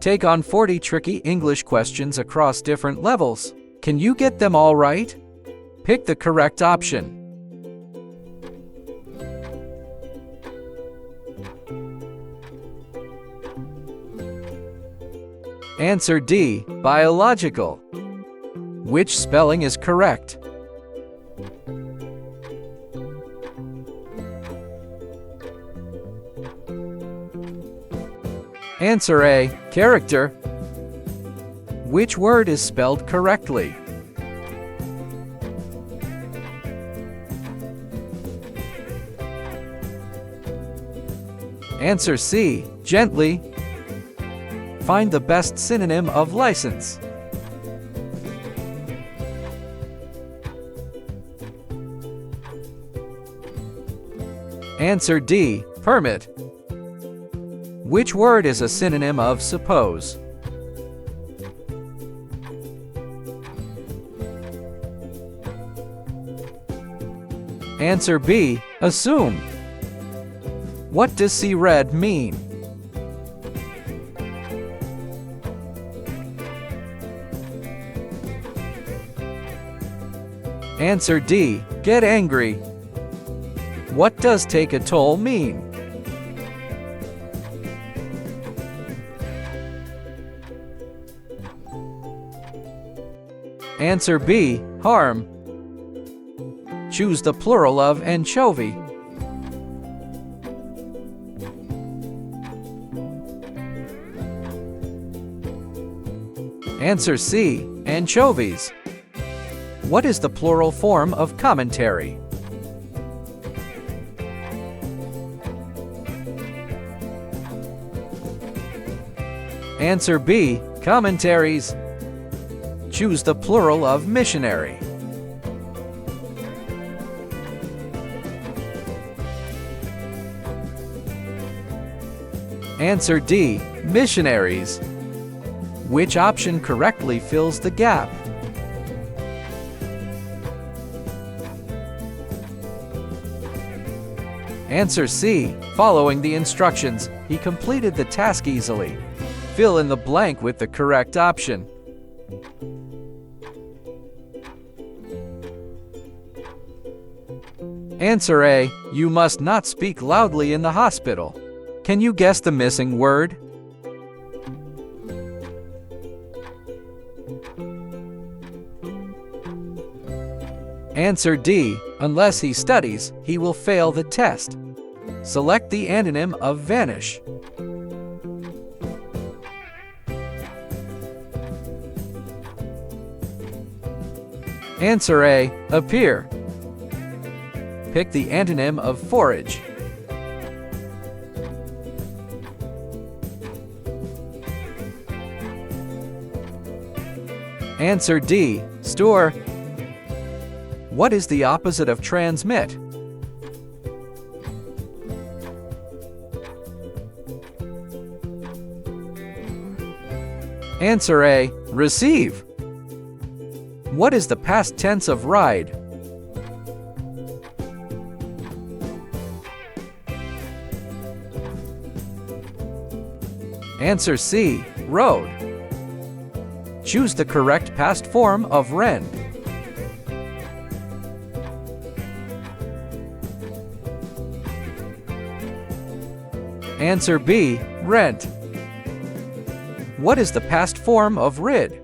Take on 40 tricky English questions across different levels. Can you get them all right? Pick the correct option. Answer D. Biological. Which spelling is correct? Answer A. Character. Which word is spelled correctly? Answer C. Gently. Find the best synonym of license. Answer D. Permit. Which word is a synonym of suppose? Answer B. Assume. What does see red mean? Answer D. Get angry. What does take a toll mean? Answer B. Harm. Choose the plural of anchovy. Answer C. Anchovies. What is the plural form of commentary? Answer B. Commentaries. Choose the plural of missionary. Answer D. Missionaries. Which option correctly fills the gap? Answer C. Following the instructions, he completed the task easily. Fill in the blank with the correct option. Answer A. You must not speak loudly in the hospital. Can you guess the missing word? Answer D. Unless he studies, he will fail the test. Select the antonym of vanish. Answer A. Appear. Pick the antonym of forage. Answer D. Store. What is the opposite of transmit? Answer A. Receive. What is the past tense of ride? Answer C. Rode. Choose the correct past form of rend. Answer B. Rent. What is the past form of rid?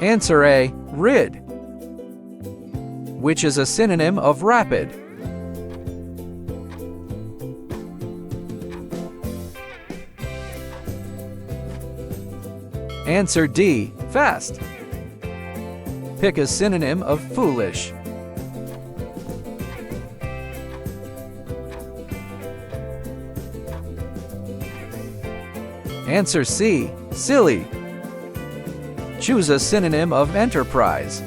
Answer A. Rid. Which is a synonym of rapid? Answer D. Fast. Pick a synonym of foolish. Answer C. Silly. Choose a synonym of enterprise.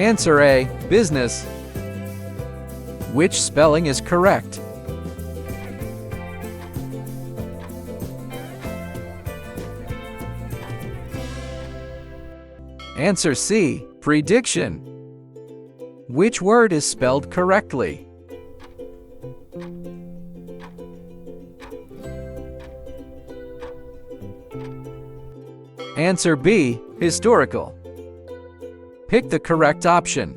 Answer A. Business. Which spelling is correct? Answer C. Prediction. Which word is spelled correctly? Answer B. Historical. Pick the correct option.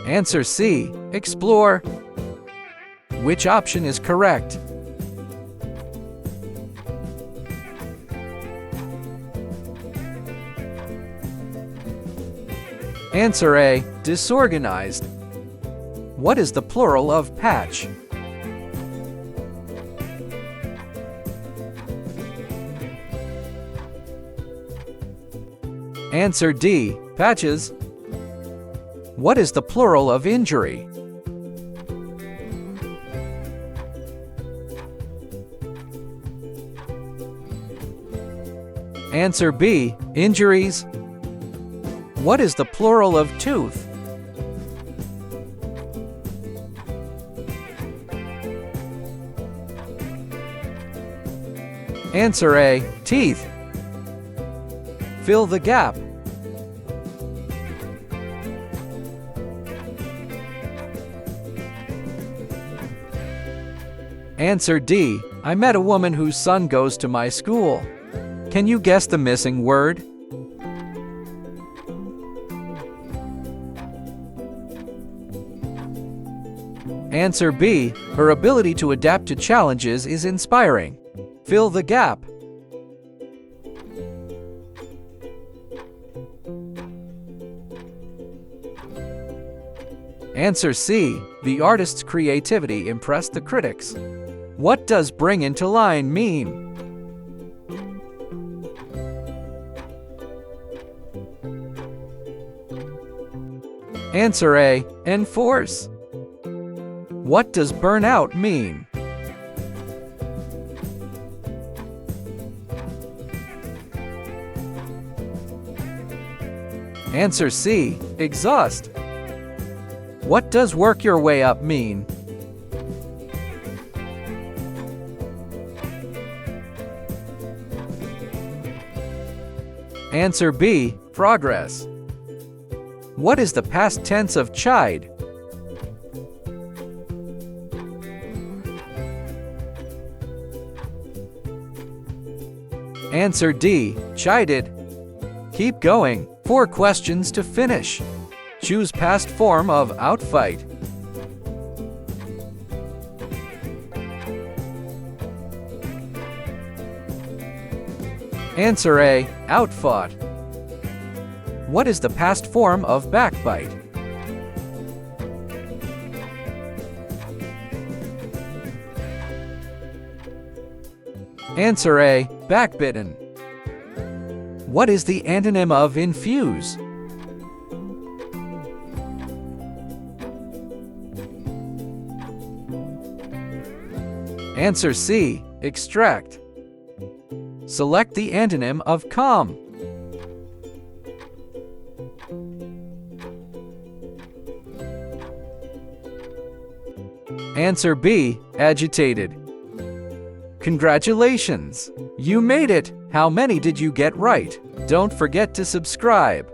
Answer C. Explore. Which option is correct? Answer A. Disorganized. What is the plural of patch? Answer D. Patches. What is the plural of injury? Answer B. Injuries. What is the plural of tooth? Answer A. Teeth. Fill the gap. Answer D. I met a woman whose son goes to my school. Can you guess the missing word? Answer B. Her ability to adapt to challenges is inspiring. Fill the gap. Answer C. The artist's creativity impressed the critics. What does bring into line mean? Answer A. Enforce. What does burn out mean? Answer C. Exhaust. What does work your way up mean? Answer B. Progress. What is the past tense of chide? Answer D. Chided. Keep going. 4 questions to finish. Choose past form of outfight. Answer A. Outfought. What is the past form of backbite? Answer A. Backbitten. What is the antonym of infuse? Answer C. Extract. Select the antonym of calm. Answer B. Agitated. Congratulations! You made it! How many did you get right? Don't forget to subscribe.